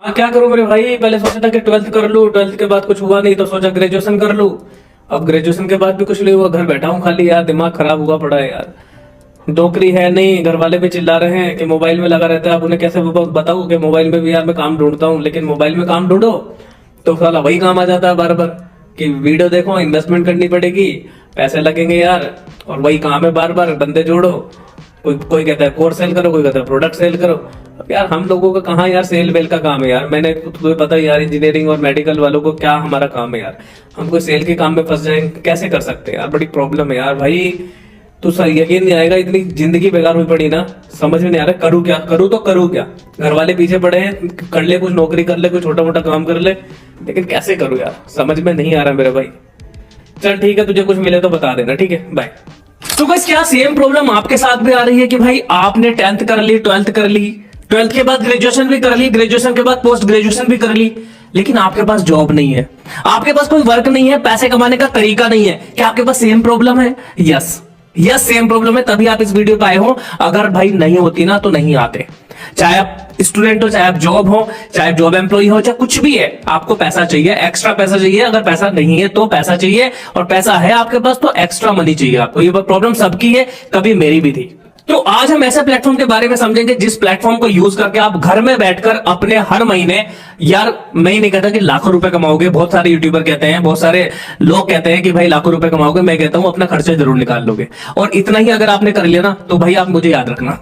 हाँ, क्या करूं मेरे भाई। पहले सोचा था कि 12th कर लूं, 12th के बाद कुछ हुआ नहीं तो सोचा ग्रेजुएशन कर लूं। अब ग्रेजुएशन के बाद भी कुछ नहीं हुआ, घर बैठा हूं खाली। यार दिमाग खराब हुआ पड़ा है यार। नौकरी है नहीं, घर वाले भी चिल्ला रहे हैं कि मोबाइल में लगा रहता है। अब उन्हें कैसे बताऊं कि मोबाइल में भी यार मैं काम ढूंढता हूं, लेकिन मोबाइल में काम ढूंढो तो साला वही काम आ जाता है बार बार कि वीडियो देखो, इन्वेस्टमेंट करनी पड़ेगी, पैसे लगेंगे यार, और वही काम है बार बार, बंदे जोड़ो। कोई कहता है कोर्स सेल करो, कोई कहता है प्रोडक्ट सेल करो। अब यार हम लोगों का कहाँ यार सेल वेल का काम है यार। मैंने तुम्हें पता है यार, इंजीनियरिंग और मेडिकल वालों को क्या हमारा काम है यार। हम कोई सेल के काम में फंस जाएंगे, कैसे कर सकते हैं यार। बड़ी प्रॉब्लम है यार भाई। तो सर यकीन नहीं आएगा, इतनी जिंदगी बेकार हुई पड़ी ना, समझ में नहीं आ रहा करूँ क्या, करूँ क्या। घर वाले पीछे पड़े हैं, कर ले कुछ नौकरी, कर ले कोई छोटा मोटा काम कर ले, लेकिन कैसे करूँ यार, समझ में नहीं आ रहा मेरे भाई। चल ठीक है, तुझे कुछ मिले तो बता देना, ठीक है, बाय। तो बस क्या सेम प्रॉब्लम आपके साथ भी आ रही है कि भाई आपने 10th कर ली, 12th कर ली, 12th के बाद ग्रेजुएशन भी कर ली, ग्रेजुएशन के बाद पोस्ट ग्रेजुएशन भी कर ली, लेकिन आपके पास जॉब नहीं है, आपके पास कोई वर्क नहीं है, पैसे कमाने का तरीका नहीं है। क्या आपके पास सेम प्रॉब्लम है? यस सेम प्रॉब्लम है, तभी आप इस वीडियो पे आए हो। अगर भाई नहीं होती ना तो नहीं आते। चाहे आप स्टूडेंट हो, चाहे आप जॉब हो, चाहे जॉब एम्प्लॉय हो, चाहे कुछ भी है, आपको पैसा चाहिए, एक्स्ट्रा पैसा चाहिए। अगर पैसा नहीं है तो पैसा चाहिए, और पैसा है आपके पास तो एक्स्ट्रा मनी चाहिए आपको। ये प्रॉब्लम सबकी है, कभी मेरी भी थी। तो आज हम ऐसे प्लेटफॉर्म के बारे में समझेंगे जिस प्लेटफॉर्म को यूज करके आप घर में बैठकर अपने हर महीने, यार मैं ही नहीं कहता कि लाखों रुपए कमाओगे, बहुत सारे यूट्यूबर कहते हैं, बहुत सारे लोग कहते हैं कि भाई लाखों रुपए कमाओगे, मैं कहता हूं अपना खर्चा जरूर निकाल लोगे। और इतना ही अगर आपने कर लिया ना तो भाई आप मुझे याद रखना,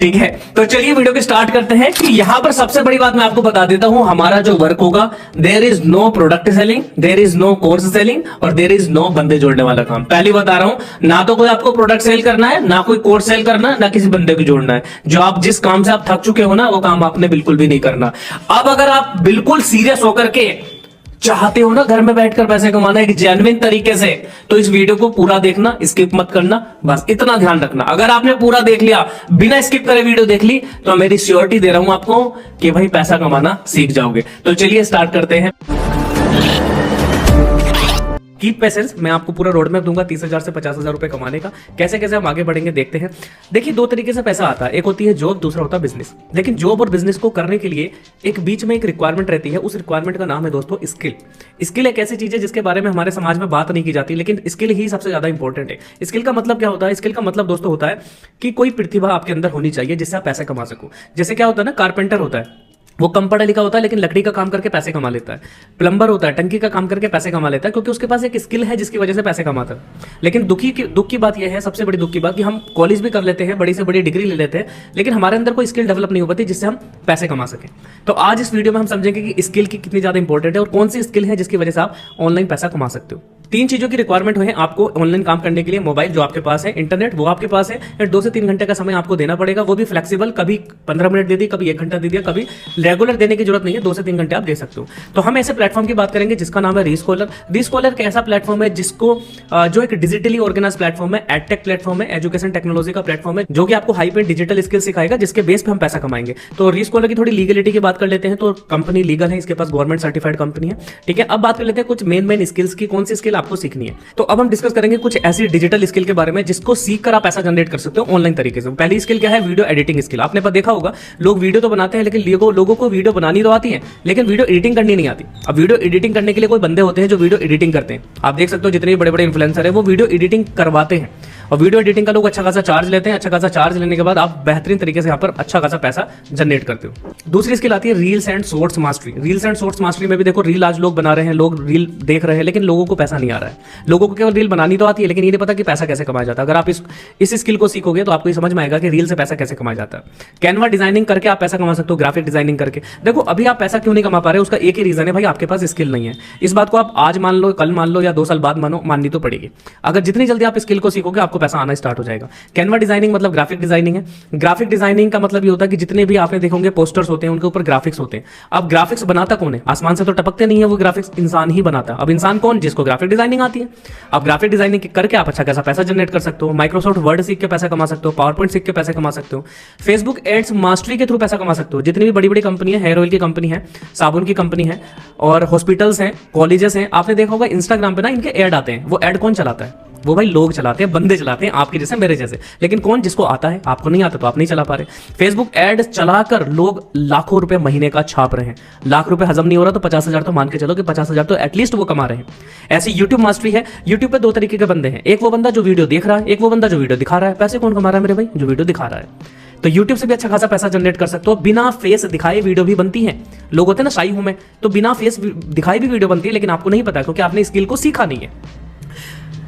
ठीक है। तो चलिए वीडियो को स्टार्ट करते हैं। कि यहां पर सबसे बड़ी बात मैं आपको बता देता हूं, हमारा जो वर्क होगा, there is no product selling, there is no course selling, और देयर इज नो बंदे जोड़ने वाला काम। पहली बता रहा हूं, ना तो कोई आपको प्रोडक्ट सेल करना है, ना कोई कोर्स सेल करना, ना किसी बंदे को जोड़ना है। जो आप जिस काम से आप थक चुके हो ना, वो काम आपने बिल्कुल भी नहीं करना। अब अगर आप बिल्कुल सीरियस होकर के चाहते हो ना घर में बैठकर पैसे कमाना एक जेन्युइन तरीके से, तो इस वीडियो को पूरा देखना, स्किप मत करना, बस इतना ध्यान रखना। अगर आपने पूरा देख लिया, बिना स्किप करे वीडियो देख ली, तो मेरी श्योरिटी दे रहा हूं आपको कि भाई पैसा कमाना सीख जाओगे। तो चलिए स्टार्ट करते हैं। कीप पेशेंस, मैं आपको पूरा रोड मैप दूंगा 30,000 से 50,000 रुपए कमाने का। कैसे कैसे हम आगे बढ़ेंगे देखते हैं। देखिए, दो तरीके से पैसा आता है, एक होती है जॉब, दूसरा होता है बिजनेस। लेकिन जॉब और बिजनेस को करने के लिए एक बीच में एक रिक्वायरमेंट रहती है, उस रिक्वायरमेंट का नाम है दोस्तों स्किल। स्किल एक ऐसी चीज है जिसके बारे में हमारे समाज में बात नहीं की जाती, लेकिन स्किल ही सबसे ज्यादा इंपॉर्टेंट है। स्किल का मतलब क्या होता है? स्किल का मतलब दोस्तों होता है कि कोई प्रतिभा आपके अंदर होनी चाहिए जिससे आप पैसे कमा सको। जैसे क्या होता है ना, कारपेंटर होता है, वो कम पढ़ा लिखा होता है लेकिन लकड़ी का काम करके पैसे कमा लेता है। प्लम्बर होता है, टंकी का काम करके पैसे कमा लेता है, क्योंकि उसके पास एक स्किल है जिसकी वजह से पैसे कमाता है। लेकिन दुख की बात यह है, सबसे बड़ी दुख की बात, कि हम कॉलेज भी कर लेते हैं, बड़ी से बड़ी डिग्री ले लेते हैं, लेकिन हमारे अंदर कोई स्किल डेवलप नहीं हो पाती जिससे हम पैसे कमा सकें। तो आज इस वीडियो में हम समझेंगे कि स्किल की कितनी ज्यादा इंपॉर्टेंट है और कौन सी स्किल है जिसकी वजह से आप ऑनलाइन पैसा कमा सकते हो। 3 चीजों की रिक्वायरमेंट है आपको ऑनलाइन काम करने के लिए। मोबाइल जो आपके पास है, इंटरनेट वो आपके पास है, और 2 से 3 घंटे का समय आपको देना पड़ेगा, वो भी फ्लेक्सिबल। कभी 15 मिनट दे दी, कभी 1 घंटा दे दिया, कभी रेगुलर देने की जरूरत नहीं है, 2 से 3 घंटे आप दे सकते हो। तो हम ऐसे प्लेटफॉर्म की बात करेंगे जिसका नाम है रीस्कॉलर। रीस्कॉलर एक ऐसा प्लेटफॉर्म है जिसको जो एक डिजिटली ऑर्गेनाइज प्लेटफॉर्म है, एडटेक प्लेटफॉर्म है, एजुकेशन टेक्नोलॉजी का प्लेटफॉर्म है, जो कि आपको हाई पेड डिजिटल स्किल सिखाएगा, जिसके बेस पे हम पैसा कमाएंगे। तो रीस्कॉलर की थोड़ी लीगलिटी की बात कर लेते हैं। तो कंपनी लीगल है, इसके पास गवर्नमेंट सर्टिफाइड कंपनी है, ठीक है। अब बात कर लेते हैं कुछ मेन स्किल्स की, कौन सी स्किल आपको सीखनी है। तो अब हम डिस्कस करेंगे कुछ ऐसी डिजिटल स्किल के बारे में जिसको सीखकर आप पैसा जनरेट कर सकते हो ऑनलाइन तरीके से। पहली स्किल क्या है? Video editing skill. आपने देखा होगा, लोग वीडियो तो बनाते हैं, लेकिन लोगों को वीडियो बनानी तो आती है, लेकिन वीडियो एडिटिंग करनी नहीं आती। अब वीडियो एडिटिंग करने के लिए कोई बंदे होते हैं जो वीडियो एडिटिंग करते हैं। आप देख सकते हो जितने बड़े बड़े इन्फ्लुएंसर है वो वीडियो एडिटिंग करवाते हैं, और वीडियो एडिटिंग का लोग अच्छा खासा चार्ज लेते हैं। अच्छा खासा चार्ज लेने के बाद आप बेहतरीन तरीके से यहाँ पर अच्छा खासा पैसा जनरेट करते हो। दूसरी स्किल आती है reels and shorts mastery. Reels and shorts mastery में भी देखो, रील आज लोग बना रहे हैं, लोग रील देख रहे हैं, लेकिन लोगों को पैसा नहीं आ रहा है। लोगों को केवल रील बनानी तो आती है, लेकिन ये नहीं पता कि पैसा कैसे कमाया जाता है। अगर आप इस स्किल को सीखोगे तो आपको ये समझ में आएगा कि रील से पैसा कैसे कमाया जाता है। कैनवा डिजाइनिंग करके आप पैसा कमा सकते हो, ग्राफिक डिजाइनिंग करके। देखो, अभी आप पैसा क्यों नहीं कमा पा रहे हो, उसका एक ही रीजन है, भाई आपके पास स्किल नहीं है। इस बात को आप आज मान लो, कल मान लो, या 2 साल बाद माननी तो पड़ेगी। अगर जितनी जल्दी आप स्किल को सीखोगे, आपको पैसा आना स्टार्ट हो जाएगा। कैनवा डिजाइनिंग मतलब ग्राफिक डिजाइनिंग है। ग्राफिक डिजाइनिंग का मतलब ये होता है कि जितने भी आपने देखोगे पोस्टर्स होते हैं, उनके ऊपर ग्राफिक्स होते हैं। अब ग्राफिक्स बनाता कौन है? आसमान से तो टपकते नहीं है वो ग्राफिक्स, इंसान ही बनाता है। अब इंसान कौन? जिसको ग्राफिक डिजाइनिंग आती है। अब ग्राफिक डिजाइनिंग करके आप अच्छा खासा पैसा जनरेट कर सकते हो। माइक्रोसॉफ्ट वर्ड सीख के पैसा कमा सकते हो, पावर पॉइंट सीख के पैसा कमा सकते हो, फेसबुक एड्स मास्टरी के थ्रू पैसा कमा सकते हो। जितनी भी बड़ी बड़ी कंपनी है, हेयर ऑयल की कंपनी है, साबुन की कंपनी है, और हॉस्पिटल्स हैं, कॉलेजेस हैं, आपने देखा होगा इंस्टाग्राम पे ना इनके एड आते हैं। वो एड कौन चलाता है? वो भाई लोग चलाते हैं, बंदे चलाते हैं, आपके जैसे मेरे जैसे। लेकिन कौन, जिसको आता है, आपको नहीं आता तो आप नहीं चला पा रहे। फेसबुक एड चलाकर लोग लाखों रुपए महीने का छाप रहे हैं। लाख रुपए हजम नहीं हो रहा तो 50,000 तो मान के चलो कि 50,000 तो एटलीस्ट वो कमा रहे हैं। ऐसी यूट्यूब मास्टरी है। यूट्यूब पे दो तरीके के बंदे हैं, एक वो बंदा जो वीडियो देख रहा है, एक वो बंदा जो वीडियो दिखा रहा है। पैसे कौन कमा रहा है मेरे भाई? जो वीडियो दिखा रहा है। तो YouTube से भी अच्छा खासा पैसा जनरेट कर सकते हो, बिना फेस दिखाए वीडियो भी बनती है। लोग होते हैं ना, शाई हूं मैं, तो बिना फेस दिखाए भी वीडियो बनती है, लेकिन आपको नहीं पता क्योंकि आपने स्किल को सीखा नहीं है।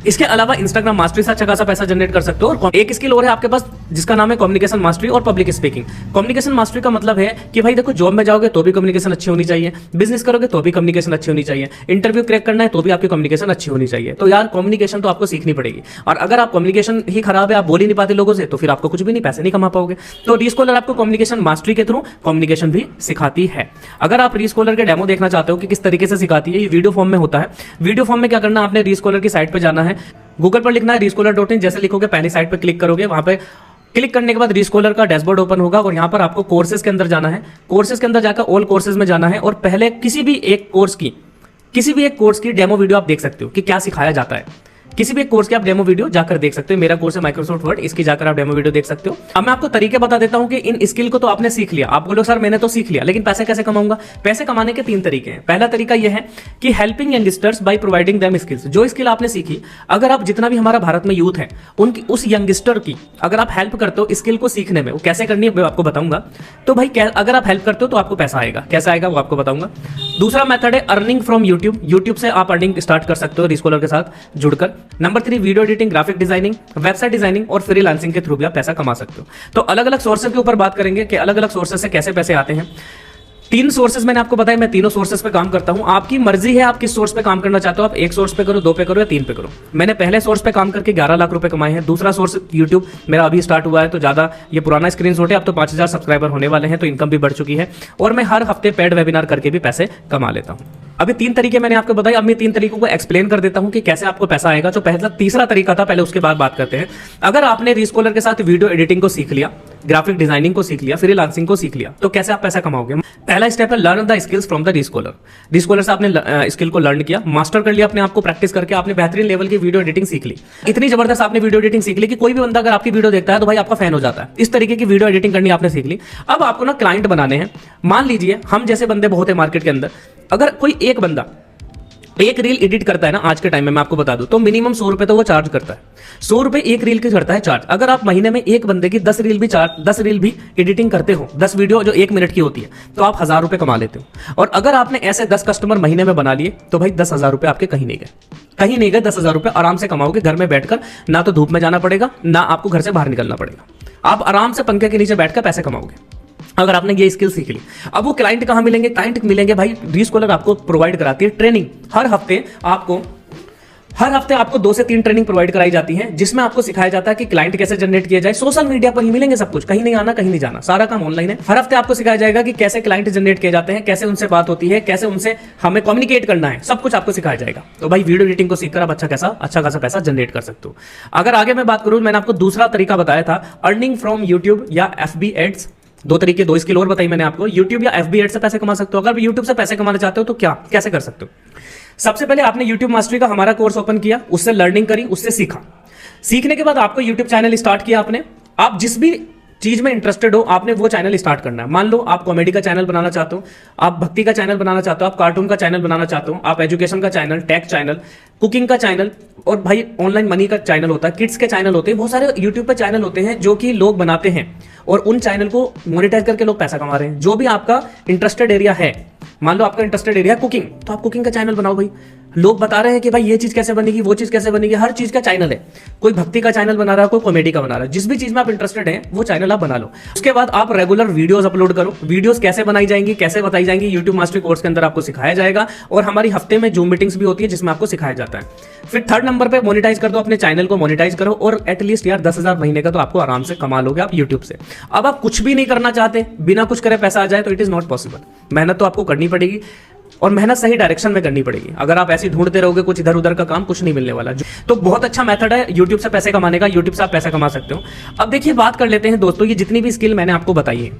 इसके अलावा इंस्टाग्राम मास्टरी से अच्छा खासा पैसा जनरेट कर सकते हो। और एक स्किल और है आपके पास जिसका नाम है कम्युनिकेशन मास्टरी और पब्लिक स्पीकिंग। कम्युनिकेशन मास्टरी का मतलब है कि भाई देखो, जॉब में जाओगे तो भी कम्युनिकेशन अच्छी होनी चाहिए, बिजनेस करोगे तो भी कम्युनिकेशन अच्छी होनी चाहिए, इंटरव्यू क्रैक करना है तो भी आपकी कम्युनिकेशन अच्छी होनी चाहिए। तो यार कम्युनिकेशन तो आपको सीखनी पड़ेगी। और अगर आप कम्युनिकेशन ही खराब है, आप बोल ही नहीं पाते लोगों से, तो फिर आपको कुछ भी नहीं, पैसे नहीं कमा पाओगे। तो रीस्कॉलर आपको कम्युनिकेशन मास्टरी के थ्रू कम्युनिकेशन भी सिखाती है। अगर आप रीस्कॉलर के डेमो देखना चाहते हो कि किस तरीके से सिखाती है, ये वीडियो फॉर्म में होता है। वीडियो फॉर्म में क्या करना, आपने रीस्कॉलर की साइट पर जाना है, गूगल पर लिखना है रीस्कॉलर.in, जैसे लिखोगे पहली साइट पर क्लिक करोगे, वहां पे क्लिक करने के बाद रीस्कॉलर का डैशबोर्ड ओपन होगा और यहां पर आपको कोर्सेज के अंदर जाना है। कोर्सेज के अंदर जाकर ऑल कोर्सेज में जाना है और पहले किसी भी एक कोर्स की डेमो वीडियो आप देख सकते हो कि क्या सिखाया जाता है। किसी भी एक कोर्स के आप डेमो वीडियो जाकर देख सकते हो। मेरा कोर्स है माइक्रोसॉफ्ट वर्ड, इसकी जाकर आप डेमो वीडियो देख सकते हो। अब मैं आपको तरीके बता देता हूं कि इन स्किल को तो आपने सीख लिया, आप बोलो सर मैंने तो सीख लिया, लेकिन पैसे कैसे कमाऊंगा? पैसे कमाने के 3 तरीके हैं। पहला तरीका यह है कि helping youngsters by providing them skills. जो स्किल आपने सीखी, अगर आप जितना भी हमारा भारत में यूथ है उनकी, उस यंगस्टर की अगर आप हेल्प करते हो स्किल को सीखने में, वो कैसे करनी है मैं आपको बताऊंगा। तो भाई अगर आप हेल्प करते हो तो आपको पैसा आएगा। कैसे आएगा वो आपको बताऊंगा। दूसरा मेथड है अर्निंग फ्रॉम यूट्यूब। यूट्यूब से आप अर्निंग स्टार्ट कर सकते हो रीस्कॉलर के साथ जुड़कर। Number 3 video editing, graphic designing, website designing और फ्रीलांसिंग के थ्रू भी आप पैसा कमा सकते हो। तो अलग अलग सोर्सेज के ऊपर बात करेंगे कि अलग अलग सोर्सेज से कैसे पैसे आते हैं। 3 सोर्सेज मैंने आपको बताया, मैं तीनों सोर्सेज पे काम करता हूं। आपकी मर्जी है आप किस सोर्स पे काम करना चाहते हो। आप एक सोर्स पे करो, 2 पे करो या 3 पे करो। मैंने पहले सोर्स पे काम करके 11 लाख रुपए कमाए हैं। दूसरा सोर्स यूट्यूब मेरा अभी स्टार्ट हुआ है, तो ज्यादा ये पुराना स्क्रीनशॉट है। अब तो 5000 सब्सक्राइबर होने वाले हैं, तो इनकम भी बढ़ चुकी है और मैं हर हफ्ते पेड वेबिनार करके भी पैसे कमा लेता हूं। अभी 3 तरीके मैंने आपको बताया, अब मैं 3 तरीकों को एक्सप्लेन कर देता हूं कि कैसे आपको पैसा आएगा। जो पहला तीसरा तरीका था, पहले उसके बाद बात करते हैं। अगर आपने रीस्कॉलर के साथ वीडियो एडिटिंग को सीख लिया, ग्राफिक डिजाइनिंग को सीख लिया, फ्रीलांसिंग को सीख लिया, तो कैसे आप पैसा कमाओगे? पहला स्टेप है learn the skills from the ReScholar. ReScholar से आपने स्किल को लर्न किया, मास्टर कर लिया अपने आप को, प्रैक्टिस करके आपने बेहतरीन लेवल की वीडियो एडिटिंग सीख ली। इतनी जबरदस्त आपने वीडियो एडिटिंग सीख ली कि कोई भी बंदा अगर आपकी वीडियो देखता है तो भाई आपका फैन हो जाता है। इस तरीके की वीडियो एडिटिंग करनी आपने सीख ली। अब आपको ना क्लाइंट बनाने हैं। मान लीजिए हम जैसे बंदे बहुत है मार्केट के अंदर, अगर कोई एक बंदा एक रील एडिट करता है ना, आज के टाइम में मैं आपको बता दूं तो मिनिमम 100 रुपए तो वो चार्ज करता है। 100 रुपए एक रील की करता है चार्ज। अगर आप महीने में एक बंदे की 10 रील भी एडिटिंग करते हो, 10 वीडियो जो 1 मिनट की होती है, तो आप 1000 रुपए कमा लेते हो। और अगर आपने ऐसे 10 कस्टमर महीने में बना लिए तो भाई 10,000 रुपए आपके कहीं नहीं गए। 10,000 रुपए आराम से कमाओगे घर में बैठकर। ना तो धूप में जाना पड़ेगा, ना आपको घर से बाहर निकलना पड़ेगा। आप आराम से पंखे के नीचे बैठकर पैसे कमाओगे अगर आपने ये स्किल सीख ली। अब वो क्लाइंट कहां मिलेंगे? क्लाइंट मिलेंगे भाई, रीस्कॉलर आपको प्रोवाइड कराती है ट्रेनिंग। हर हफ्ते आपको 2 से 3 ट्रेनिंग प्रोवाइड कराई जाती है, जिसमें आपको सिखाया जाता है कि क्लाइंट कैसे जनरेट किया जाए। सोशल मीडिया पर ही मिलेंगे सब कुछ, कहीं नहीं आना, कहीं नहीं जाना, सारा काम ऑनलाइन है। हर हफ्ते आपको सिखाया जाएगा कि कैसे क्लाइंट जनरेट किए जाते हैं, कैसे उनसे बात होती है, कैसे उनसे हमें कम्युनिकेट करना है, सब कुछ आपको सिखाया जाएगा। तो भाई वीडियो एडिटिंग को सीखकर आप अच्छा खासा पैसा जनरेट कर सकते हो। अगर आगे मैं बात करूं, मैंने आपको दूसरा तरीका बताया था अर्निंग फ्रॉम यूट्यूब या FB एड्स। 2 तरीके, 2 स्किल और बताई मैंने आपको। यूट्यूब या FB एड से पैसे कमा सकते हो। अगर यूट्यूब से पैसे कमाना चाहते हो तो कैसे कर सकते हो? सबसे पहले आपने यूट्यूब मास्टरी का हमारा कोर्स ओपन किया, उससे लर्निंग करी, उससे सीखा। सीखने के बाद आपको यूट्यूब चैनल स्टार्ट किया आपने। आप जिस भी चीज में इंटरेस्टेड हो, आपने वो चैनल स्टार्ट करना है। मान लो आप कॉमेडी का चैनल बनाना चाहते हो, आप भक्ति का चैनल बनाना चाहते हो, आप कार्टून का चैनल बनाना चाहते हो, आप एजुकेशन का चैनल, टेक चैनल, कुकिंग का चैनल, और भाई ऑनलाइन मनी का चैनल होता है, किड्स के चैनल होते हैं, बहुत सारे यूट्यूब पे चैनल होते हैं जो कि लोग बनाते हैं और उन चैनल को मोनेटाइज करके लोग पैसा कमा रहे हैं। जो भी आपका इंटरेस्टेड एरिया है, मान लो आपका इंटरेस्टेड एरिया कुकिंग, तो आप कुकिंग का चैनल बनाओ भाई। लोग बता रहे हैं कि भाई ये चीज कैसे बनेगी, वो चीज कैसे बनेगी, हर चीज का चैनल है। कोई भक्ति का चैनल बना रहा है, कोई कॉमेडी का बना रहा है, जिस भी चीज में आप इंटरेस्टेड हैं वो चैनल आप बना लो। उसके बाद आप रेगुलर वीडियोस अपलोड करो। वीडियोस कैसे बनाई जाएंगी, कैसे बताई जाएंगी, यूट्यूब मास्टरी कोर्स के अंदर आपको सिखाया जाएगा। और हमारी हफ्ते में जूम मीटिंग्स भी होती है जिसमें आपको सिखाया जाता है। फिर 3rd नंबर पे मोनेटाइज कर दो, अपने चैनल को मोनेटाइज करो और एटलीस्ट यार 10,000 महीने का तो आपको आराम से कमा लोगे आप यूट्यूब से। अब आप कुछ भी नहीं करना चाहते, बिना कुछ करे पैसा आ जाए, तो इट इज नॉट पॉसिबल। मेहनत तो आपको करनी पड़ेगी और मेहनत सही डायरेक्शन में करनी पड़ेगी। अगर आप ऐसे ढूंढते रहोगे कुछ इधर उधर का काम, कुछ नहीं मिलने वाला। तो बहुत अच्छा मेथड है यूट्यूब से पैसे कमाने का। यूट्यूब से आप पैसा कमा सकते हो। अब देखिए बात कर लेते हैं दोस्तों, ये जितनी भी स्किल मैंने आपको बताई है,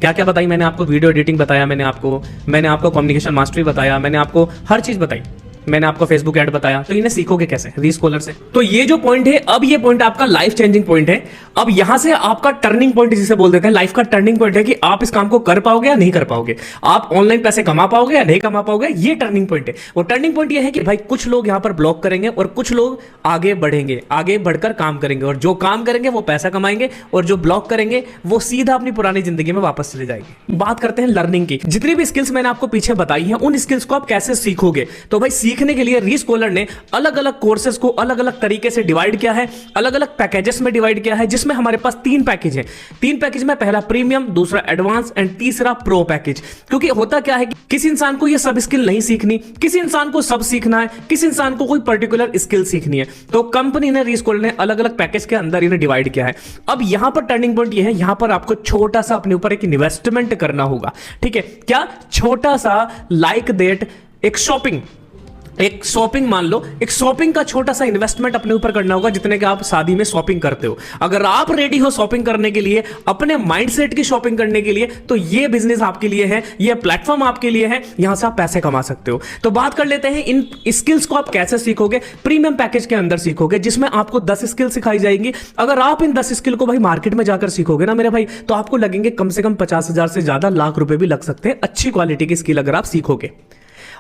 क्या क्या बताई मैंने आपको? वीडियो एडिटिंग बताया मैंने आपको कम्युनिकेशन मास्टरी बताया, मैंने आपको हर चीज बताई। मैंने आपको फेसबुक ऐड बताया, तो इन्हें सीखोगे कैसे? रीस्कॉलर से। तो ये जो पॉइंट है, अब ये पॉइंट आपका लाइफ चेंजिंग पॉइंट है। अब यहां से आपका टर्निंग पॉइंट जिसे बोल देते हैं, लाइफ का टर्निंग पॉइंट है कि आप इस काम को कर पाओगे या नहीं कर पाओगे, आप ऑनलाइन पैसे कमा पाओगे या नहीं कमा पाओगे, ये टर्निंग पॉइंट है। वो टर्निंग पॉइंट ये है कि भाई कुछ लोग यहां पर ब्लॉक करेंगे और कुछ लोग आगे बढ़ेंगे, आगे बढ़कर काम करेंगे, और जो काम करेंगे वो पैसा कमाएंगे, और जो ब्लॉक करेंगे वो सीधा अपनी पुरानी जिंदगी में वापस चले जाएंगे। बात करते हैं लर्निंग की। जितनी भी स्किल्स मैंने आपको पीछे बताई हैं, उन स्किल्स को आप कैसे सीखोगे? तो भाई सीखने के लिए रीस्कॉलर ने अलग अलग कोर्सेज को अलग अलग तरीके से डिवाइड किया है, अलग अलग पैकेजेस में डिवाइड किया है, जिसमें हमारे पास 3 पैकेज हैं। 3 पैकेज में पहला प्रीमियम, दूसरा एडवांस एंड तीसरा प्रो पैकेज। क्योंकि होता क्या है कि किसी इंसान को ये सब स्किल नहीं सीखनी, किसी इंसान को सब सीखना है, किसी इंसान को कोई पर्टिकुलर स्किल सीखनी है, तो कंपनी ने, रीस्कॉलर ने अलग अलग पैकेज के अंदर इन्हें डिवाइड किया है। अब यहां पर टर्निंग पॉइंट ये है, यहां पर आपको छोटा सा अपने ऊपर एक इन्वेस्टमेंट करना होगा। ठीक है, क्या? छोटा सा, लाइक दैट एक शॉपिंग मान लो, एक शॉपिंग का छोटा सा इन्वेस्टमेंट अपने ऊपर करना होगा, जितने के आप शादी में शॉपिंग करते हो। अगर आप रेडी हो शॉपिंग करने के लिए, अपने माइंडसेट की शॉपिंग करने के लिए, तो ये बिजनेस आपके लिए है, ये प्लेटफॉर्म आपके लिए है, यहां से आप पैसे कमा सकते हो। तो बात कर लेते हैं इन स्किल्स को आप कैसे सीखोगे। प्रीमियम पैकेज के अंदर सीखोगे, जिसमें आपको 10 स्किल सिखाई जाएंगी। अगर आप इन 10 स्किल को भाई मार्केट में जाकर सीखोगे ना मेरे भाई, तो आपको लगेंगे कम से कम 50,000 से ज्यादा, लाख रुपए भी लग सकते हैं, अच्छी क्वालिटी की स्किल अगर आप सीखोगे।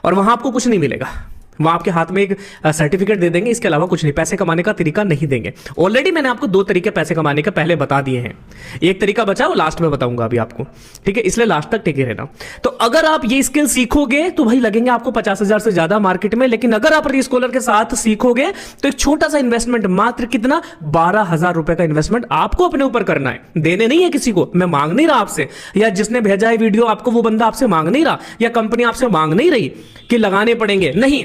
और वहां आपको कुछ नहीं मिलेगा, वहां आपके हाथ में एक सर्टिफिकेट दे देंगे, इसके अलावा कुछ नहीं, पैसे कमाने का तरीका नहीं देंगे। ऑलरेडी मैंने आपको 2 तरीके पैसे कमाने के पहले बता दिए हैं, एक तरीका बचा वो लास्ट में बताऊंगा अभी आपको, ठीक है, इसलिए लास्ट तक टिके रहना। तो अगर आप ये स्किल सीखोगे तो भाई लगेंगे आपको 50,000 से ज्यादा मार्केट में, लेकिन अगर आप रीस्कॉलर के साथ सीखोगे तो एक छोटा सा इन्वेस्टमेंट, मात्र कितना, 12,000 रुपए का इन्वेस्टमेंट आपको अपने ऊपर करना है। देने नहीं है किसी को, मैं मांग नहीं रहा आपसे, या जिसने भेजा है वीडियो आपको वो बंदा आपसे मांग नहीं रहा, या कंपनी आपसे मांग नहीं रही कि लगाने पड़ेंगे, नहीं,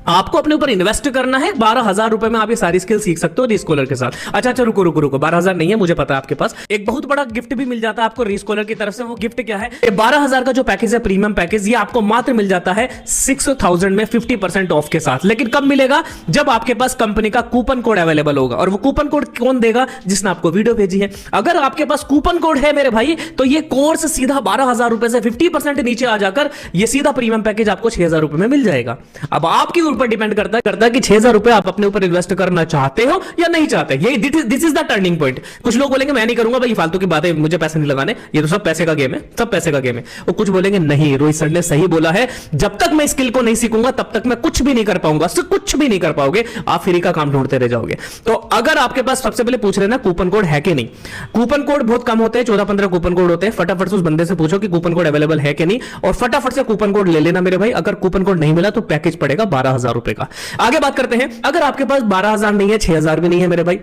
आपको अपने ऊपर इन्वेस्ट करना है। 12,000 रुपए में आप ये सारी स्किल सीख सकते हो रीस्कॉलर के साथ। अच्छा, रुको 12,000 नहीं है, मुझे पता है आपके पास एक बहुत बड़ा गिफ्ट भी मिल जाता है आपको रीस्कॉलर की तरफ से। वो गिफ्ट क्या है? 12,000 का जो पैकेज है, प्रीमियम पैकेज, ये आपको मात्र मिल जाता है 6,000 में 50% ऑफ के साथ। लेकिन कब मिलेगा? जब आपके पास कंपनी का कूपन कोड अवेलेबल होगा। और वो कूपन कोड कौन देगा? जिसने आपको वीडियो भेजी है। अगर आपके पास कूपन कोड है मेरे भाई, तो ये कोर्स सीधा 12,000 रुपए से 50% नीचे आ जाकर ये सीधा प्रीमियम पैकेज आपको 6,000 रुपए में मिल जाएगा। अब आपके ऊपर डिपेंड करता है कि 6,000 रुपए आप अपने ऊपर इन्वेस्ट करना चाहते हो या नहीं चाहते। ये this is the turning point. कुछ लोग बोलेंगे मैं नहीं करूंगा भाई, फालतू की बातें, मुझे पैसे नहीं लगाने, ये तो सब पैसे का गेम है, सब पैसे का गेम है। और कुछ बोलेंगे नहीं, रोहित सर ने सही बोला है, जब तक मैं स्किल को नहीं सीखूंगा तब तक मैं कुछ भी नहीं कर पाऊंगा। कुछ भी नहीं कर पाओगे, आप फ्री का काम ढूंढते रह जाओगे। तो अगर आपके पास, सबसे पहले पूछ रहे ना कूपन कोड है कि नहीं, कूपन कोड बहुत कम होते हैं, 14-15 कूपन कोड होते हैं। फटाफट से उस बंदे से पूछो कि कूपन कोड अवेलेबल है कि नहीं, और फटाफट से कूपन कोड ले लेना मेरे भाई। अगर कूपन कोड नहीं मिला तो पैकेज पड़ेगा 12,000 रुपए का। आगे बात करते हैं, अगर आपके पास 12,000 नहीं है, 6,000 भी नहीं है मेरे भाई,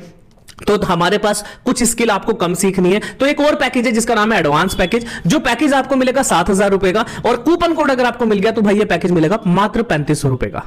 तो हमारे पास कुछ स्किल आपको कम सीखनी है, तो एक और पैकेज है जिसका नाम है एडवांस पैकेज। जो पैकेज आपको मिलेगा 7,000 रुपए का, और कूपन कोड अगर आपको मिल गया तो भाई ये पैकेज मिलेगा मात्र 3,500 रुपए का।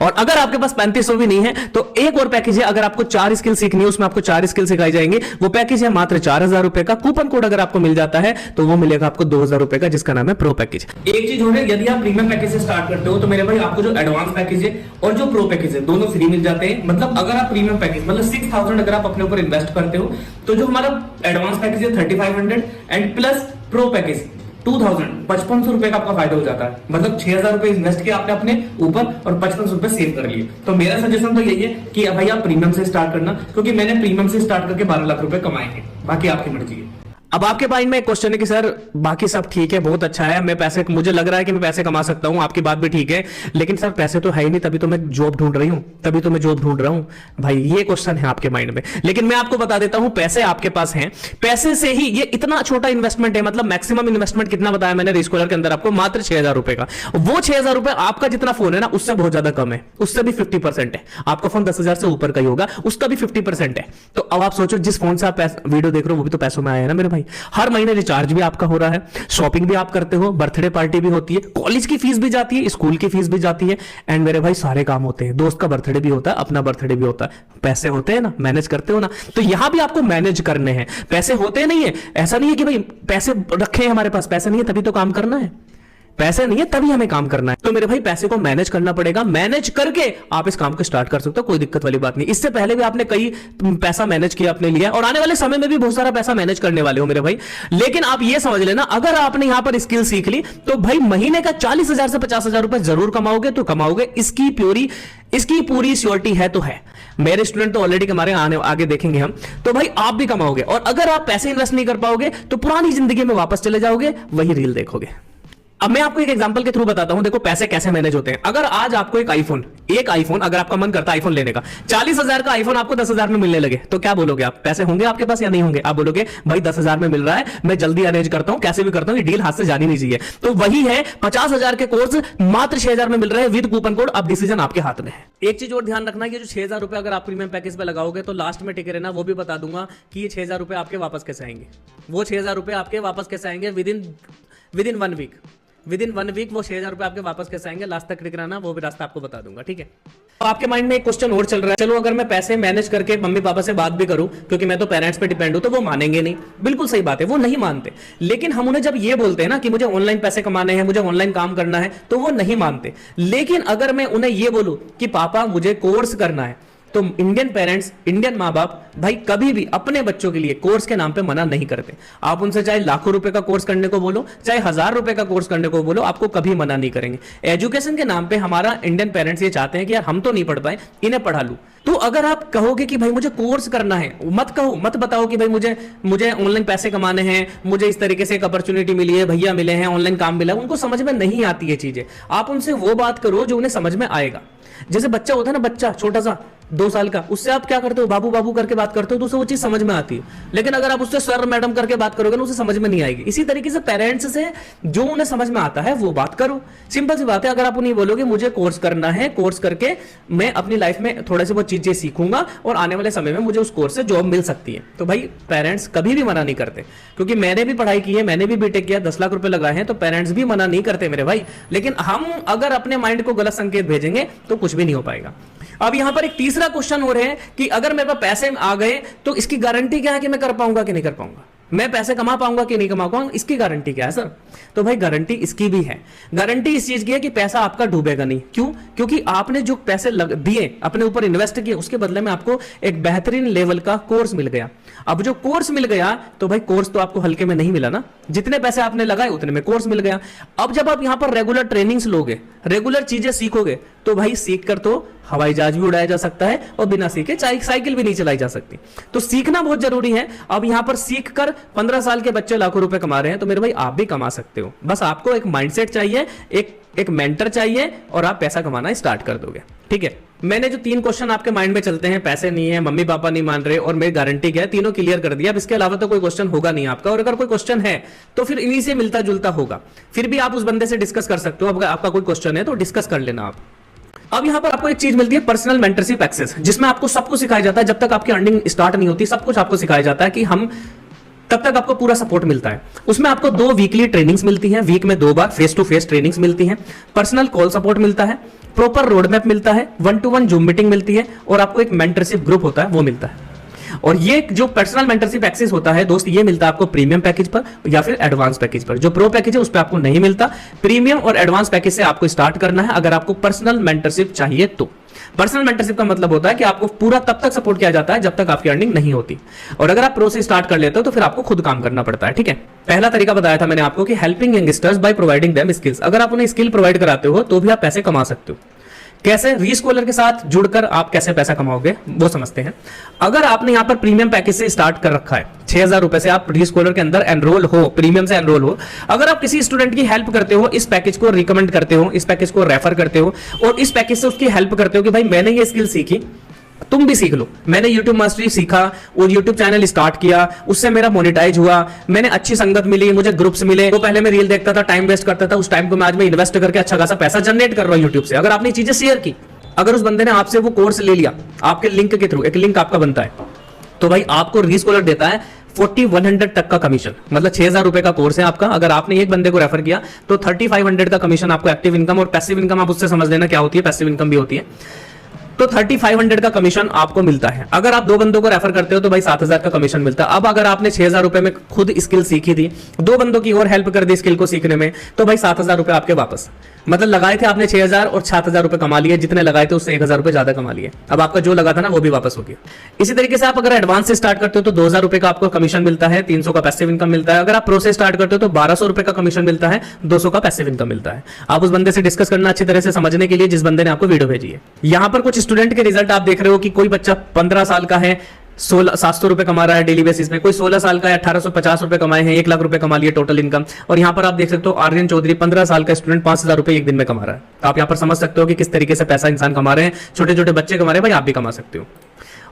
और अगर आपके पास 3,500 भी नहीं है तो एक और पैकेज है, अगर आपको 4 स्किल सीखनी है, उसमें आपको 4 स्किल सिखाई जाएंगे, वो पैकेज है मात्र 4,000 रुपए का। कूपन कोड अगर आपको मिल जाता है तो वो मिलेगा आपको 2,000 रुपए का, जिसका नाम है प्रो पैकेज। एक चीज हो, यदि आप प्रीमियम पैकेज से स्टार्ट करते हो तो मेरे भाई आपको जो एडवांस पैकेज है और जो प्रो पैकेज है दोनों फ्री मिल जाते हैं। मतलब अगर आप प्रीमियम पैकेज, मतलब 6,000 अगर आप अपने ऊपर इन्वेस्ट करते हो, तो जो हमारा एडवांस पैकेज है 3,500 एंड प्लस प्रो पैकेज 2,000, 5,500 रुपए का आपका फायदा हो जाता है। मतलब 6,000 रुपए इन्वेस्ट किया आपने अपने ऊपर और 5,500 रुपए सेव कर लिए। तो मेरा सजेशन तो यही है कि भाई आप प्रीमियम से स्टार्ट करना, क्योंकि मैंने प्रीमियम से स्टार्ट करके 12 लाख रुपए कमाए हैं। बाकी आपकी मर्जी है। अब आपके माइंड में एक क्वेश्चन है कि सर बाकी सब ठीक है, बहुत अच्छा है, मैं पैसे, मुझे लग रहा है कि मैं पैसे कमा सकता हूं, आपकी बात भी ठीक है, लेकिन सर पैसे तो है ही नहीं, तभी तो मैं जॉब ढूंढ रही हूं, तभी तो मैं जॉब ढूंढ रहा हूं। भाई ये क्वेश्चन है आपके माइंड में, लेकिन मैं आपको बता देता हूं, पैसे आपके पास हैं, पैसे से ही ये इतना छोटा इन्वेस्टमेंट है। मतलब मैक्सिमम इन्वेस्टमेंट कितना बताया मैंने रीस्कॉलर के अंदर आपको? मात्र 6,000 रुपए का। वो 6,000 रुपए आपका जितना फोन है ना, उससे बहुत ज्यादा कम है, उससे भी 50% है। आपका फोन 10,000 से ऊपर का ही होगा, उसका भी 50% है। तो अब आप सोचो, जिस फोन से आप वीडियो देख रहे हो वो भी तो पैसों में आया है ना मेरे भाई। हर महीने रिचार्ज भी आपका हो रहा है, शॉपिंग भी आप करते हो, बर्थडे पार्टी भी होती है, कॉलेज की फीस भी जाती है, स्कूल की फीस भी जाती है, एंड मेरे भाई सारे काम होते हैं। दोस्त का बर्थडे भी होता है, अपना बर्थडे भी होता है, पैसे होते हैं ना, मैनेज करते हो ना। तो यहां भी आपको मैनेज करने हैं, पैसे होते नहीं है। ऐसा नहीं है कि भाई पैसे रखे हैं हमारे पास, पैसे नहीं है तभी तो काम करना है, पैसे नहीं है तभी हमें काम करना है। तो मेरे भाई पैसे को मैनेज करना पड़ेगा, मैनेज करके आप इस काम को स्टार्ट कर सकते हो, कोई दिक्कत वाली बात नहीं। इससे पहले भी आपने कई पैसा मैनेज किया अपने लिए और आने वाले समय में भी बहुत सारा पैसा मैनेज करने वाले हो मेरे भाई। लेकिन आप ये समझ लेना, अगर आपने यहां पर स्किल सीख ली तो भाई महीने का 40,000 से 50,000 रुपए जरूर कमाओगे, तो कमाओगे, इसकी पूरी श्योरिटी है। तो है, मेरे स्टूडेंट तो ऑलरेडी हमारे आगे देखेंगे हम, तो भाई आप भी कमाओगे। और अगर आप पैसे इन्वेस्ट नहीं कर पाओगे तो पुरानी जिंदगी में वापस चले जाओगे, वही रील देखोगे। अब मैं आपको एक एग्जांपल के थ्रू बताता हूं, देखो पैसे कैसे मैनेज होते हैं। अगर आज आपको एक आईफोन अगर आपका मन करता है आईफोन लेने का, 40,000 का आईफोन आपको 10,000 में मिलने लगे, तो क्या बोलोगे आप? पैसे होंगे आपके पास या नहीं होंगे? आप बोलोगे भाई 10,000 में मिल रहा है, मैं जल्दी अरेंज करता हूं, कैसे भी करता हूं, ये डील हाथ से जानी नहीं चाहिए। तो वही है, 50,000 के कोर्स मात्र 6,000 में मिल रहे हैं विद कूपन कोड। अब डिसीजन आपके हाथ में है। एक चीज और ध्यान रखना, कि जो 6,000 रुपए अगर आप प्रीमियम पैकेज पे लगाओगे तो लास्ट में टिके रहना, वो भी बता दूंगा कि ये 6,000 रुपए आपके वापस कैसे आएंगे। वो 6,000 रुपए आपके वापस कैसे आएंगे within 1 week. Within 1 week वो 6,000 रुपए आपके वापस कैसे आएंगे, लास्ट तक टिक रहना, वो भी रास्ता आपको बता दूंगा, ठीक है। तो आपके माइंड में एक क्वेश्चन और चल रहा है, चलो अगर मैं पैसे मैनेज करके मम्मी पापा से बात भी करूं, क्योंकि मैं तो पेरेंट्स पे डिपेंड हूं, तो वो मानेंगे नहीं। बिल्कुल सही बात है, वो नहीं मानते। लेकिन हम उन्हें जब ये बोलते हैं ना कि मुझे ऑनलाइन पैसे कमाने हैं, मुझे ऑनलाइन काम करना है, तो वो नहीं मानते। लेकिन अगर मैं उन्हें ये बोलूं कि पापा मुझे कोर्स करना है, तो इंडियन पेरेंट्स, इंडियन माँ बाप भाई कभी भी अपने बच्चों के लिए कोर्स के नाम पे मना नहीं करते। आप उनसे चाहे लाखों रुपए का कोर्स करने को बोलो, चाहे 1,000 रुपए का कोर्स करने को बोलो, आपको कभी मना नहीं करेंगे। एजुकेशन के नाम पे हमारा इंडियन पेरेंट्स ये चाहते हैं कि यार हम तो नहीं पढ़ पाए, इन्हें पढ़ा लूं। तो अगर आप कहोगे कि भाई मुझे कोर्स करना है, मत बताओ कि भाई मुझे ऑनलाइन पैसे कमाने हैं, मुझे इस तरीके से एक अपॉर्चुनिटी मिली है, भैया मिले हैं, ऑनलाइन काम मिला। उनको समझ में नहीं आती है चीजें। आप उनसे वो बात करो जो उन्हें समझ में आएगा। जैसे बच्चा होता है ना, बच्चा छोटा सा 2 साल का, उससे आप क्या करते हो, बाबू बाबू करके बात करते हो, तो उसे वो चीज समझ में आती है। लेकिन अगर आप उससे सर मैडम करके बात करोगे ना, उसे समझ में नहीं आएगी। इसी तरीके से पेरेंट्स से जो उन्हें समझ में आता है वो बात करो। सिंपल सी बात है। अगर आप उन्हें बोलोगे मुझे कोर्स करना है, कोर्स करके मैं अपनी लाइफ में थोड़े से वो चीजें सीखूंगा और आने वाले समय में मुझे उस कोर्स से जॉब मिल सकती है, तो भाई पेरेंट्स कभी भी मना नहीं करते। क्योंकि मैंने भी पढ़ाई की है, मैंने भी बीटेक किया, 10 लाख रुपए लगाए हैं, तो पेरेंट्स भी मना नहीं करते मेरे भाई। लेकिन हम अगर अपने माइंड को गलत संकेत भेजेंगे तो कुछ भी नहीं हो पाएगा। अब यहां पर एक तीसरा क्वेश्चन हो रहे हैं कि अगर मेरे पास पैसे आ गए तो इसकी गारंटी क्या है कि मैं कर पाऊंगा कि नहीं कर पाऊंगा, मैं पैसे कमा पाऊंगा कि नहीं कमा पाऊंगा, इसकी गारंटी क्या है सर? तो भाई गारंटी इसकी भी है। गारंटी इस चीज की है कि पैसा आपका डूबेगा नहीं। क्यों? क्योंकि आपने जो पैसे दिए, अपने ऊपर इन्वेस्ट किए, उसके बदले में आपको एक बेहतरीन लेवल का कोर्स मिल गया। अब जो कोर्स मिल गया, तो भाई कोर्स तो आपको हल्के में नहीं मिला ना, जितने पैसे आपने लगाए उतने में कोर्स मिल गया। अब जब आप यहां पर रेगुलर ट्रेनिंग्स लोगे, रेगुलर चीजें सीखोगे, तो भाई सीख कर तो हवाई जहाज भी उड़ाया जा सकता है और बिना सीखे साइकिल भी नहीं चलाई जा सकती। तो सीखना बहुत जरूरी है। अब यहां पर सीख कर 15 साल के बच्चे लाखों रुपए कमा रहे हैं, तो मेरे भाई आप भी कमा सकते हो। बस आपको एक माइंडसेट चाहिए, एक मेंटर चाहिए, और आप पैसा कमाना स्टार्ट कर दोगे, ठीक है। मैंने जो 3 क्वेश्चन आपके माइंड में चलते हैं, पैसे नहीं है, मम्मी पापा नहीं मान रहे और मेरी गारंटी क्या है, तीनों क्लियर कर दिया। अब इसके अलावा तो कोई क्वेश्चन होगा नहीं आपका, और अगर कोई क्वेश्चन है तो फिर इन्हीं से मिलता जुलता होगा। फिर भी आप उस बंदे से डिस्कस कर सकते हो। अगर आपका कोई क्वेश्चन है तो डिस्कस कर लेना आप। अब यहां पर आपको एक चीज मिलती है, पर्सनल मेंटरशिप एक्सेस, जिसमें आपको सब कुछ सिखाया जाता है। जब तक आपकी अर्निंग स्टार्ट नहीं होती, सब कुछ आपको सिखाया जाता है कि हम, तब तक आपको पूरा सपोर्ट मिलता है। उसमें आपको 2 वीकली ट्रेनिंग्स मिलती हैं, वीक में 2 बार फेस टू फेस ट्रेनिंग्स मिलती हैं, पर्सनल कॉल सपोर्ट मिलता है, प्रॉपर रोड मैप मिलता है, 1-to-1 जूम मीटिंग मिलती है, और आपको एक मेंटरशिप ग्रुप होता है, वो मिलता है। और ये जो पर्सनल मेंटरशिप एक्सेस होता है दोस्त, ये मिलता है आपको प्रीमियम पैकेज पर या फिर एडवांस पैकेज पर। जो प्रो पैकेज है उस पर आपको नहीं मिलता। प्रीमियम और एडवांस पैकेज से आपको स्टार्ट करना है अगर आपको पर्सनल मेंटरशिप चाहिए तो। पर्सनल मेंटरशिप का मतलब होता है कि आपको पूरा तब तक सपोर्ट किया जाता है जब तक आपकी अर्निंग नहीं होती, और अगर आप प्रो से स्टार्ट कर लेते हो तो फिर आपको खुद काम करना पड़ता है, ठीक है। पहला तरीका बताया था मैंने आपको कि helping youngsters by providing them skills. अगर आप उन्हें स्किल प्रोवाइड कराते हो तो भी आप पैसे कमा सकते हो। कैसे? रीस्कॉलर के साथ जुड़कर आप कैसे पैसा कमाओगे वो समझते हैं। अगर आपने यहां पर प्रीमियम पैकेज से स्टार्ट कर रखा है, 6,000 रुपए से आप रीस्कॉलर के अंदर एनरोल हो, प्रीमियम से एनरोल हो, अगर आप किसी स्टूडेंट की हेल्प करते हो, इस पैकेज को रिकमेंड करते हो, इस पैकेज को रेफर करते हो, और इस पैकेज से उसकी हेल्प करते हो कि भाई मैंने ये स्किल सीखी, तुम भी सीख लो, मैंने YouTube मास्टरी सीखा और YouTube चैनल स्टार्ट किया, उससे मेरा मोनेटाइज हुआ, मैंने अच्छी संगत मिली, मुझे ग्रुप्स मिले, तो पहले मैं रील देखता था, टाइम वेस्ट करता था, उस टाइम को मैं आज में इन्वेस्ट करके अच्छा खासा पैसा जनरेट कर रहा हूं YouTube से। अगर आपने चीजें शेयर की, अगर उस बंदे ने आपसे वो कोर्स ले लिया आपके लिंक के थ्रू, एक लिंक आपका बनता है, तो भाई आपको रीस्कॉलर देता है 40-100 तक का कमीशन। मतलब 6,000 रुपए का कोर्स है आपका, अगर आपने एक बंदे को रेफर किया तो 3500 का कमीशन आपको एक्टिव इनकम, और पैसिव इनकम आप उससे समझ लेना क्या होती है, पैसिव इनकम भी होती है। तो 3500 का कमीशन आपको मिलता है। अगर आप 2 बंदों को रेफर करते हो तो भाई 7000 का कमीशन मिलता है। अब अगर आपने 6000 रुपए में खुद स्किल सीखी थी, 2 बंदों की और हेल्प कर दी स्किल को सीखने में, तो भाई 7000 रुपए आपके वापस। मतलब लगाए थे आपने 6000 और 7000 रुपए कमा लिए, जितने लगाए थे उससे 1000 रुपए ज्यादा कमा लिए। अब आपका जो लगा था ना वो भी वापस हो गया। इसी तरीके से आप अगर एडवांस से स्टार्ट करते हो तो 2000 रुपए का आपको कमीशन मिलता है, 300 का पैसिव इनकम मिलता है। अगर आप प्रो से स्टार्ट करते हो तो 1200 रुपए का कमीशन मिलता है, 200 का पैसिव इनकम मिलता है। आप उस बंदे से डिस्कस करना अच्छी तरह से समझने के लिए जिस बंदे ने आपको वीडियो भेजी है। यहां पर कुछ स्टूडेंट के रिजल्ट आप देख रहे हो कि कोई बच्चा 15 साल का है, 700 रुपए कमा रहा है डेली बेसिस पे, कोई 16 साल का है 1850 रुपए कमाए हैं, 1 लाख रुपए कमा लिए टोटल इनकम। और यहां पर आप देख सकते हो आर्यन चौधरी 15 साल का स्टूडेंट 5000 रुपए एक दिन में कमा रहा है। तो आप यहां पर समझ सकते हो कि किस तरीके से पैसा इंसान कमा रहे हैं, छोटे छोटे बच्चे कमा रहे हैं, भाई आप भी कमा सकते हो।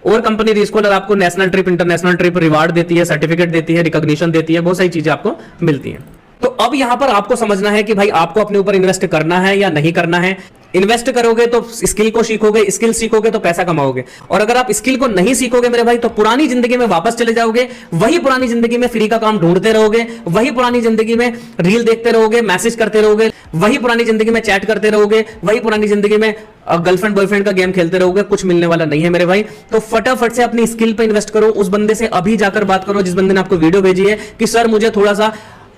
और कंपनी रीस्कॉलर आपको national trip, international trip reward देती है, सर्टिफिकेट देती है, रिकॉग्निशन देती है, बहुत सारी चीजें आपको मिलती हैं। तो अब यहां पर आपको समझना है कि भाई आपको अपने ऊपर इन्वेस्ट करना है या नहीं करना है। इन्वेस्ट करोगे तो स्किल को सीखोगे, स्किल सीखोगे तो पैसा कमाओगे। और अगर आप स्किल को नहीं सीखोगे मेरे भाई तो पुरानी जिंदगी में वापस चले जाओगे, वही पुरानी जिंदगी में फ्री का काम ढूंढते रहोगे, वही पुरानी जिंदगी में रील देखते रहोगे, मैसेज करते रहोगे, वही पुरानी जिंदगी में चैट करते रहोगे, वही पुरानी जिंदगी में गर्लफ्रेंड बॉयफ्रेंड का गेम खेलते रहोगे। कुछ मिलने वाला नहीं है मेरे भाई। तो फटाफट से अपनी स्किल पे इन्वेस्ट करो। उस बंदे से अभी जाकर बात करो जिस बंदे ने आपको वीडियो भेजी है कि सर मुझे थोड़ा सा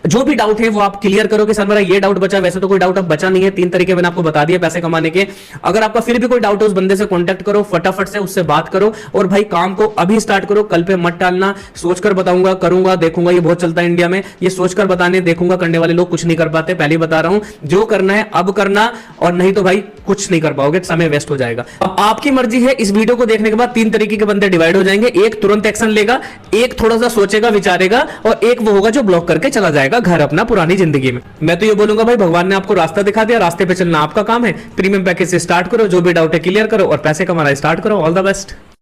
जो भी डाउट है वो आप क्लियर करो कि सर मेरा ये डाउट बचा। वैसे तो कोई डाउट अब बचा नहीं है, 3 तरीके मैंने आपको बता दिए पैसे कमाने के। अगर आपका फिर भी कोई डाउट है उस बंदे से कांटेक्ट करो, फटाफट से उससे बात करो और भाई काम को अभी स्टार्ट करो, कल पे मत टालना। सोचकर बताऊंगा, करूंगा, देखूंगा, ये बहुत चलता है इंडिया में, ये सोचकर बताने देखूंगा करने वाले लोग कुछ नहीं कर पाते। पहले बता रहा हूं, जो करना है अब करना, और नहीं तो भाई कुछ नहीं कर पाओगे, समय वेस्ट हो जाएगा। अब आपकी मर्जी है। इस वीडियो को देखने के बाद 3 तरीके के बंदे डिवाइड हो जाएंगे। एक तुरंत एक्शन लेगा, एक थोड़ा सा सोचेगा विचारेगा, और एक वो होगा जो ब्लॉक करके चला जाएगा घर अपना पुरानी जिंदगी में। मैं तो ये बोलूंगा भाई भगवान ने आपको रास्ता दिखा दिया, रास्ते पे चलना आपका काम है। प्रीमियम पैकेज से स्टार्ट करो, जो भी डाउट है क्लियर करो और पैसे कमाना स्टार्ट करो। All the best.